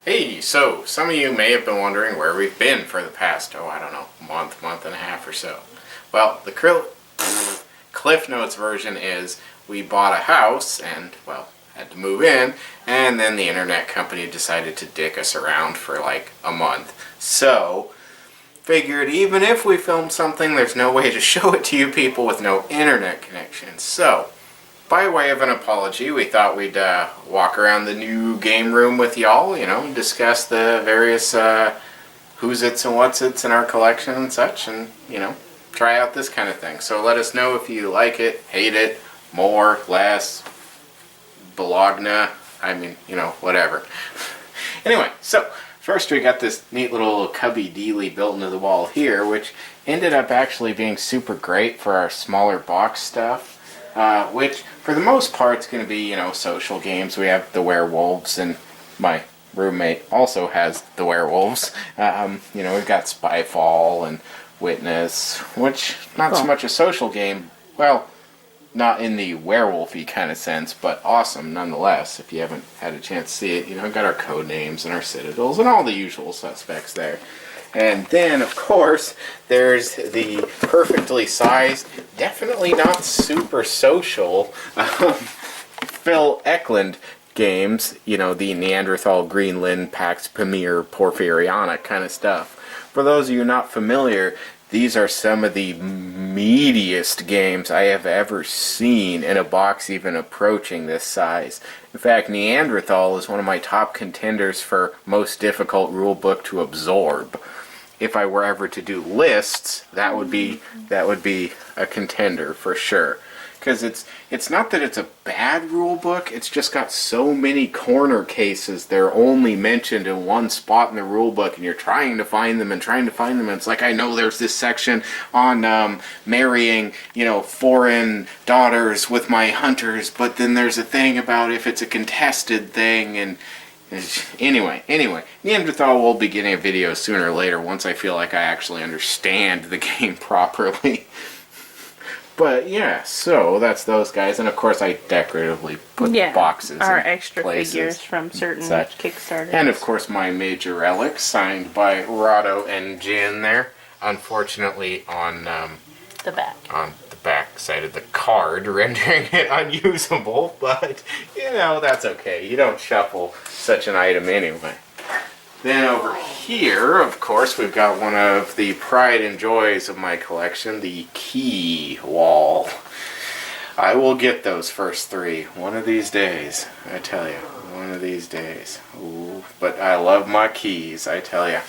Hey, so some of you may have been wondering where we've been for the past, I don't know, month and a half or so. Well, the Cliff Notes version is we bought a house and, well, had to move in, and then the internet company decided to dick us around for like a month. So, figured even if we filmed something, there's no way to show it to you people with no internet connection. So, by way of an apology, we thought we'd walk around the new game room with y'all, discuss the various who's its and what's its in our collection and such, and, try out this kind of thing. So let us know if you like it, hate it, more, less, Bologna, whatever. Anyway, so first we got this neat little cubby dealy built into the wall here, which ended up actually being super great for our smaller box stuff. Which, for the most part, is going to be, social games. We have the werewolves, and my roommate also has the werewolves. We've got Spyfall and Witness, which, not so much a social game. Well, not in the werewolfy kind of sense, but awesome nonetheless, if you haven't had a chance to see it. We've got our code names and our citadels and all the usual suspects there. And then, of course, there's the perfectly sized, definitely not super social, Phil Eklund games, the Neanderthal, Greenland, Pax Pamir, Porphyriana kind of stuff. For those of you not familiar, these are some of the meatiest games I have ever seen in a box even approaching this size. In fact, Neanderthal is one of my top contenders for most difficult rulebook to absorb. If I were ever to do lists, that would be a contender for sure. Because it's not that it's a bad rule book, it's just got so many corner cases. They're only mentioned in one spot in the rule book, and you're trying to find them, and it's like, I know there's this section on marrying, foreign daughters with my hunters, but then there's a thing about if it's a contested thing, and Anyway, Neanderthal will be getting a video sooner or later once I feel like I actually understand the game properly. But yeah, so that's those guys, and of course I decoratively put boxes our in extra places, figures from certain Kickstarters. And of course my major relic signed by Rado and Jin there. Unfortunately on the back. On the back side of the card, rendering it unusable, but that's okay. You don't shuffle such an item anyway. Then over here, of course, we've got one of the pride and joys of my collection, the key wall. I will get those first three one of these days, I tell you. One of these days. Ooh, but I love my keys, I tell you.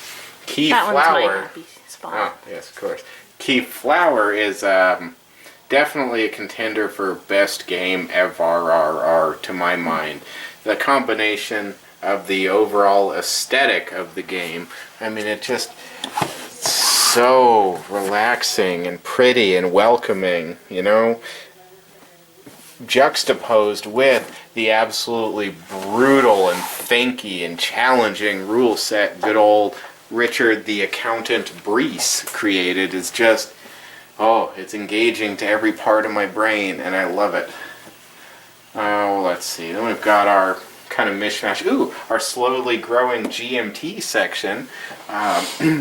Key that Flower. One's my happy spot. Oh, yes, of course. Key Flower is definitely a contender for best game ever, to my mind. The combination of the overall aesthetic of the game, it just so relaxing and pretty and welcoming, juxtaposed with the absolutely brutal and thinky and challenging rule set good old Richard the Accountant Brees created is just, it's engaging to every part of my brain, and I love it. Let's see. Then we've got our kind of mishmash. Our slowly growing GMT section.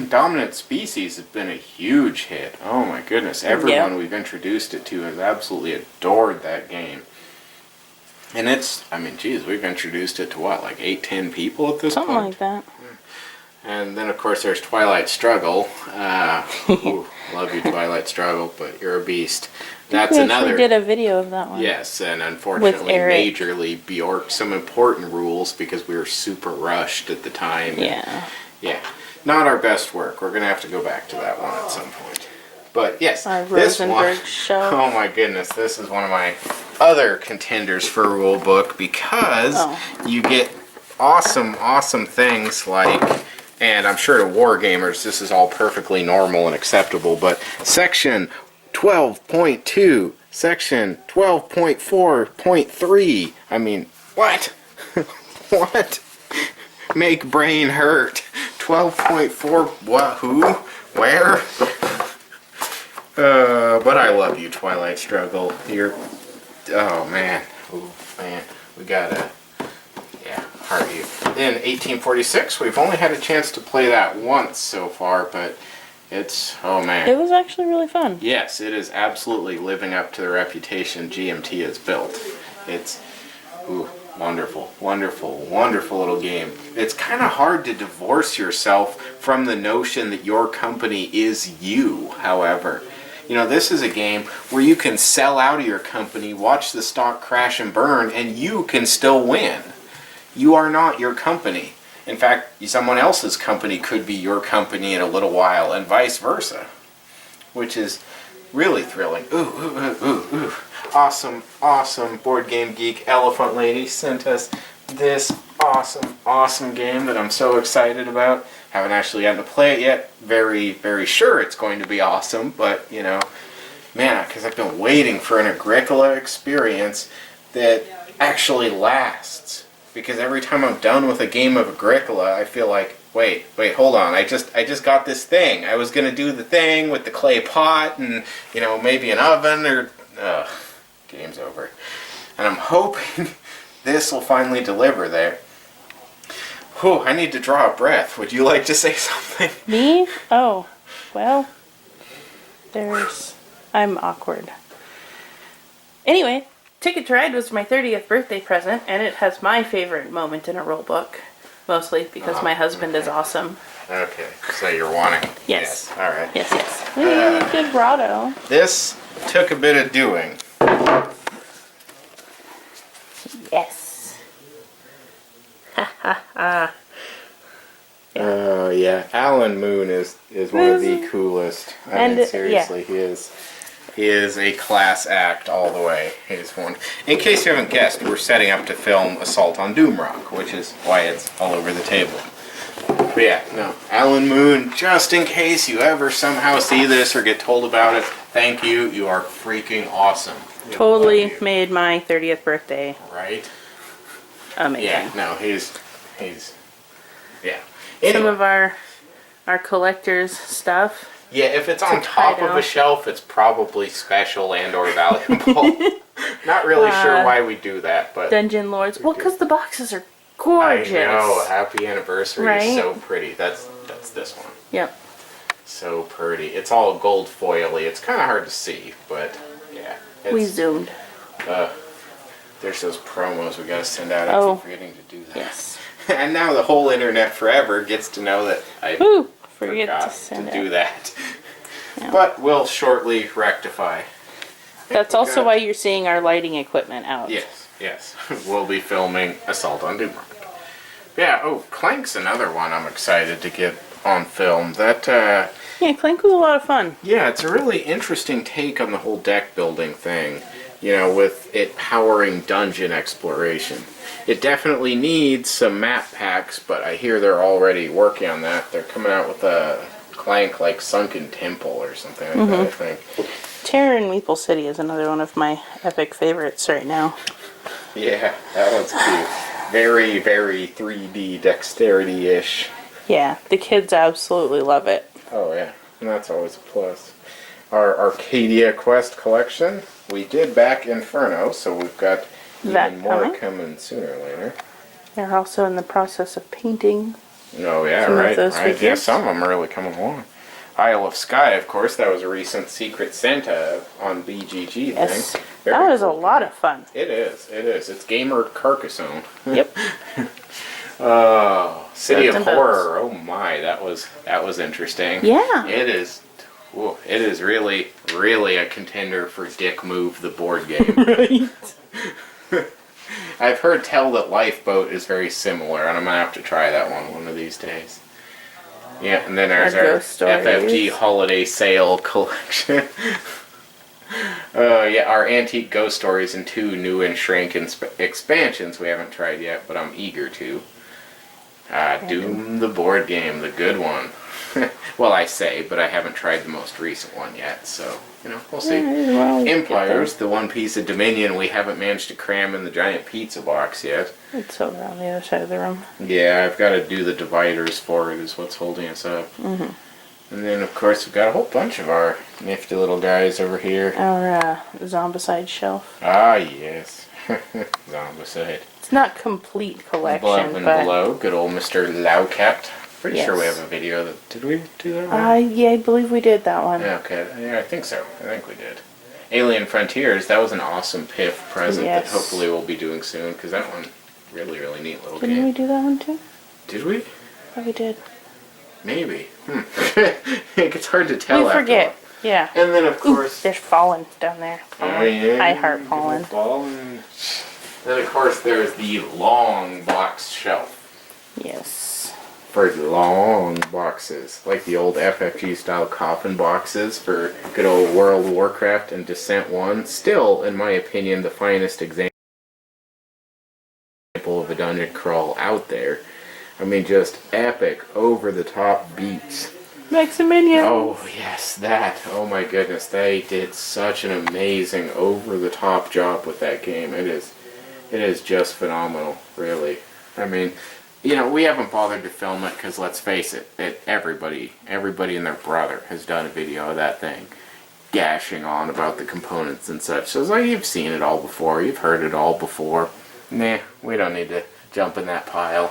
Dominant Species has been a huge hit. Oh my goodness. Everyone we've introduced it to has absolutely adored that game. And we've introduced it to what, like 8-10 people at this point? Something like that. And then, of course, there's Twilight Struggle. Love you, Twilight Struggle, but you're a beast. That's another. We did a video of that one. Yes, and unfortunately, majorly bjorked some important rules because we were super rushed at the time. Yeah. Yeah. Not our best work. We're going to have to go back to that one at some point. But yes, Our this one. Rosenberg show. Oh my goodness, this is one of my other contenders for rulebook because you get awesome things like. And I'm sure to wargamers this is all perfectly normal and acceptable, but Section 12.2, Section 12.4.3, what? What? Make brain hurt. 12.4, what, who, where? But I love you, Twilight Struggle. Oh man, we gotta, heart you. in 1846. We've only had a chance to play that once so far, but it's, oh man. It was actually really fun. Yes, it is absolutely living up to the reputation GMT has built. It's, ooh, wonderful, wonderful, wonderful little game. It's kind of hard to divorce yourself from the notion that your company is you, however. You know, this is a game where you can sell out of your company, watch the stock crash and burn, and you can still win. You are not your company. In fact, someone else's company could be your company in a little while, and vice versa. Which is really thrilling. Ooh, ooh, ooh, ooh, ooh. Awesome, awesome Board Game Geek Elephant Lady sent us this awesome, awesome game that I'm so excited about. Haven't actually gotten to play it yet. Very, very sure it's going to be awesome, but, you know, man, because I've been waiting for an Agricola experience that actually lasts. Because every time I'm done with a game of Agricola, I feel like, wait, hold on, I just got this thing. I was going to do the thing with the clay pot and, you know, maybe an oven or... game's over. And I'm hoping this will finally deliver there. Whew, I need to draw a breath. Would you like to say something? Me? Oh, well, I'm awkward. Anyway, Ticket to Ride was my 30th birthday present, and it has my favorite moment in a rule book. Mostly because my husband is awesome. Okay, so you're wanting. Yes. All right. Yes. Good grotto. This took a bit of doing. Yes. Ha ha ha. Oh yeah, Alan Moon is one of the coolest. I mean, seriously, yeah. He is a class act all the way. He's one. In case you haven't guessed, we're setting up to film Assault on Doomrock, which is why it's all over the table. But yeah, no, Alan Moon, just in case you ever somehow see this or get told about it, thank you. You are freaking awesome. Totally made my 30th birthday Right? amazing. Yeah, no, he's yeah. Some Anyway. of our collector's stuff. Yeah, if it's on top of a shelf, it's probably special and or valuable. Not really sure why we do that, but... Dungeon Lords. Well, because the boxes are gorgeous. I know. Happy Anniversary Right? is so pretty. That's this one. Yep. So pretty. It's all gold foily. It's kind of hard to see, but yeah. We zoomed. There's those promos we gotta send out. I keep forgetting to do that. Yes. And now the whole internet forever gets to know that I Forget forgot to send do it. that. Yeah. But we'll shortly rectify. That's also why you're seeing our lighting equipment out. Yes. We'll be filming Assault on Doomrock. Yeah, Clank's another one I'm excited to get on film. That, Yeah, Clank was a lot of fun. yeah, it's a really interesting take on the whole deck building thing. You know, with it powering dungeon exploration. It definitely needs some map packs, but I hear they're already working on that. They're coming out with a Clank like Sunken Temple or something like that, I think. Terror in Maple City is another one of my epic favorites right now. Yeah, that one's cute. Very, very 3D dexterity-ish. Yeah, the kids absolutely love it. Oh yeah, and that's always a plus. Our Arcadia Quest collection, we did back Inferno, so we've got That even more coming. coming sooner or later. They're also in the process of painting. Oh yeah, Some of right. those Yeah, figures. some of them are really coming along. Isle of Skye, of course, that was a recent Secret Santa on BGG Yes. thing. That Very was a cool. lot of fun. It is. It's Gamer Carcassonne. Yep. Oh, City Birds of and Horror. Oh my, that was interesting. Yeah. It is. Ooh, it is really, really a contender for Dick Move the board game. Right. I've heard tell that Lifeboat is very similar, and I'm gonna have to try that one of these days. Yeah, and then there's Our our Ghost Stories. FFG Holiday Sale collection. Yeah, our Antique Ghost Stories and 2 new and shrank expansions we haven't tried yet, but I'm eager to. Doom the board game, the good one. Well, I say, but I haven't tried the most recent one yet, so, you know, we'll see. Well, Empires, the one piece of Dominion we haven't managed to cram in the giant pizza box yet. it's over on the other side of the room. Yeah, I've got to do the dividers for it is what's holding us up. And then, of course, we've got a whole bunch of our nifty little guys over here. Our Zombicide shelf. Ah, yes. Zombicide. It's not complete Above collection, and but Below, good old Mr. Laucat. Pretty sure we Yes. have a video that. Did we do that one? yeah, I believe we did that one. Yeah, okay. Yeah, I think so. I think we did. Alien Frontiers, that was an awesome PIF present Yes. that hopefully we'll be doing soon, because that one, really, really neat little Didn't we game. do that one too? Did we? Oh, we did. Maybe. It's hard to tell We after forget. all. Yeah. And then, of Ooh, course... there's Fallen down there. Oh, yeah. I heart Fallen. Fallen. Then, of course, there's the long box shelf. Yes. For long boxes, like the old FFG style coffin boxes for good old World of Warcraft and Descent 1. Still, in my opinion, the finest example of a dungeon crawl out there. I mean, just epic, over-the-top beats. Maximinian. Oh, yes, that. Oh, my goodness. They did such an amazing, over-the-top job with that game. It is just phenomenal, really. I mean... You know, we haven't bothered to film it because, let's face it, everybody and their brother has done a video of that thing, gashing on about the components and such. So it's like you've seen it all before, you've heard it all before. Nah, we don't need to jump in that pile.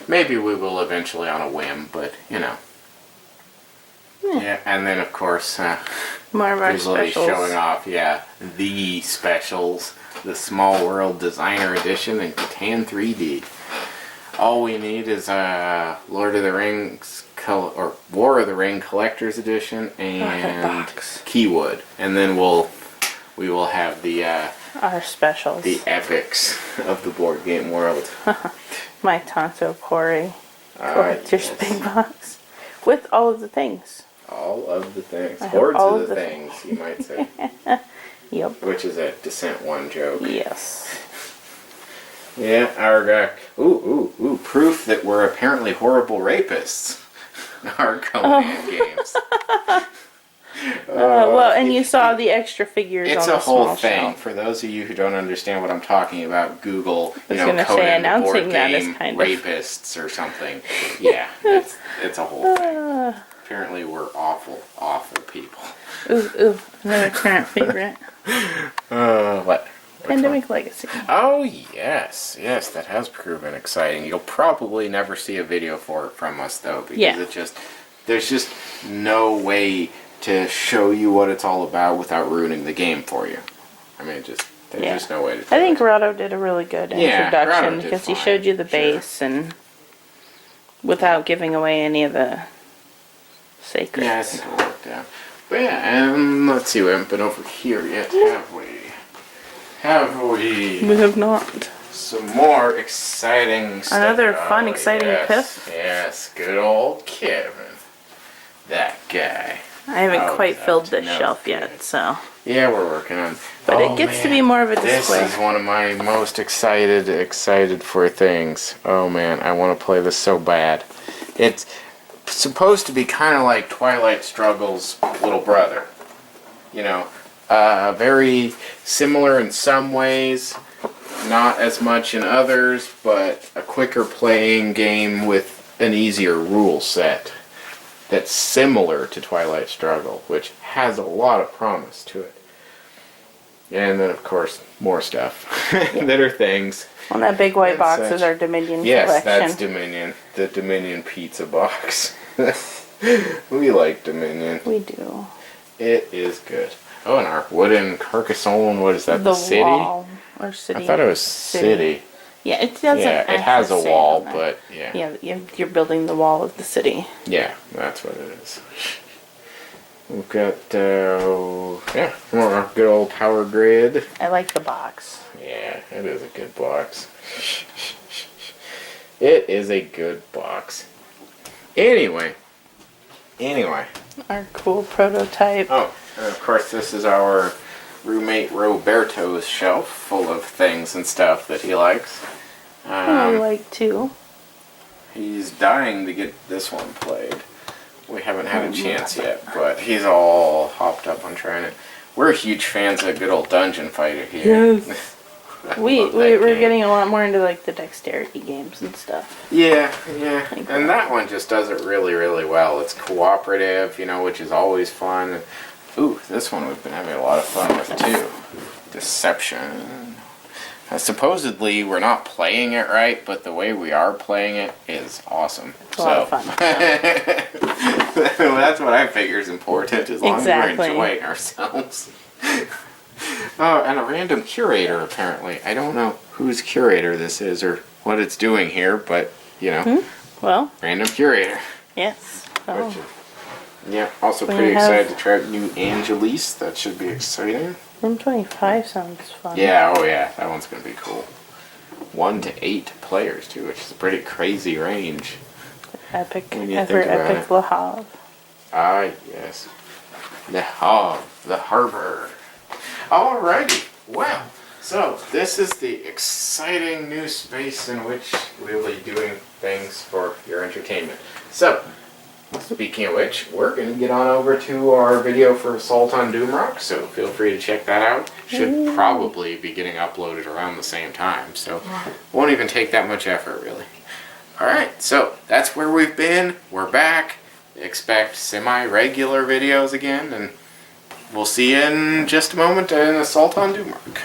Maybe we will eventually on a whim, but, you know. Yeah, and then, of course, More of our visually specials. showing off, yeah, the specials, the Small World Designer Edition and Catan 3D. All we need is Lord of the Rings or War of the Ring Collector's Edition and box. Keywood, and then we will have the Our specials. epics of the board game world. My Tonto Quarry Alright, collector's yes. big box with all of the things. All of the things, I hope hordes all of of the the things, you might say, Yep. which is a Descent 1 joke. Yes. Yeah, our ooh, proof that we're apparently horrible rapists. Our Conan games. Well, and you saw the extra figures It's on a the whole small thing. shelf. For those of you who don't understand what I'm talking about, Google, I was gonna say, Conan announcing board that is game kind of- rapists or something. Yeah, it's a whole thing. Apparently, we're awful, awful people. Ooh, another current favorite. What? Pandemic Legacy. Oh yes, that has proven exciting. You'll probably never see a video for it from us though, because Yeah. there's just no way to show you what it's all about without ruining the game for you. I mean, there's Yeah. just no way to do I think it. Rado did a really good Yeah, Rado introduction did because he fine, showed you the sure. base and without giving away any of the secrets. Yeah, I think it worked out. But yeah, and let's see, we haven't been over here yet, have we? Have we? We have not. Some more exciting stuff. Another fun, exciting yes, piff? Yes, good old Kevin. That guy. I haven't Oh, quite that's filled this no shelf good. yet, so. Yeah, we're working on. But it gets to be more of a display. This is one of my most excited for things. Oh man, I want to play this so bad. It's supposed to be kind of like Twilight Struggle's little brother. You know, very similar in some ways, not as much in others, but a quicker playing game with an easier rule set that's similar to Twilight Struggle, which has a lot of promise to it. And then, of course, more stuff that are things. On that big white And box such. is our Dominion Yes, collection. that's Dominion. The Dominion pizza box. We like Dominion. We do. It is good. Oh, and our wooden Carcassonne, what is that, The the city? wall or city. I thought it was city. Yeah, it doesn't. Yeah, it has a actually say wall, on there. but yeah. Yeah, you're building the wall of the city. Yeah, that's what it is. We've got, yeah, more good old power grid. I like the box. Yeah, it is a good box. It is a good box. Anyway. Our cool prototype. Oh, and of course this is our roommate Roberto's shelf full of things and stuff that he likes. I like too. He's dying to get this one played. We haven't had a chance yet, but he's all hopped up on trying it. We're huge fans of a good old dungeon fighter here. Yes. I We're love that game. getting a lot more into like the dexterity games and stuff. Yeah. Like And that one just does it really, really well. It's cooperative, you know, which is always fun. Ooh, this one we've been having a lot of fun with too. Deception. Supposedly, we're not playing it right, but the way we are playing it is awesome. It's a lot of fun. That's what I figure is important, as long Exactly. as we're enjoying ourselves. Oh, and a random curator, apparently. I don't know whose curator this is or what it's doing here, but, you know, Well, random curator. yes. Which Oh, is- yeah, also We pretty have- excited to try out new Angelise. That should be exciting. room 25 sounds fun. Yeah, oh yeah, that one's gonna be cool. 1 to 8 players too, which is a pretty crazy range. Epic, When you ever think about epic it. Le Havre. Ah, yes. The Havre, the harbor. Alrighty, well, so this is the exciting new space in which we'll be doing things for your entertainment. So, speaking of which, we're going to get on over to our video for Assault on Doomrock, so feel free to check that out. Should probably be getting uploaded around the same time, so won't even take that much effort, really. Alright, so that's where we've been. We're back. Expect semi-regular videos again, and we'll see you in just a moment in Assault on Doomrock.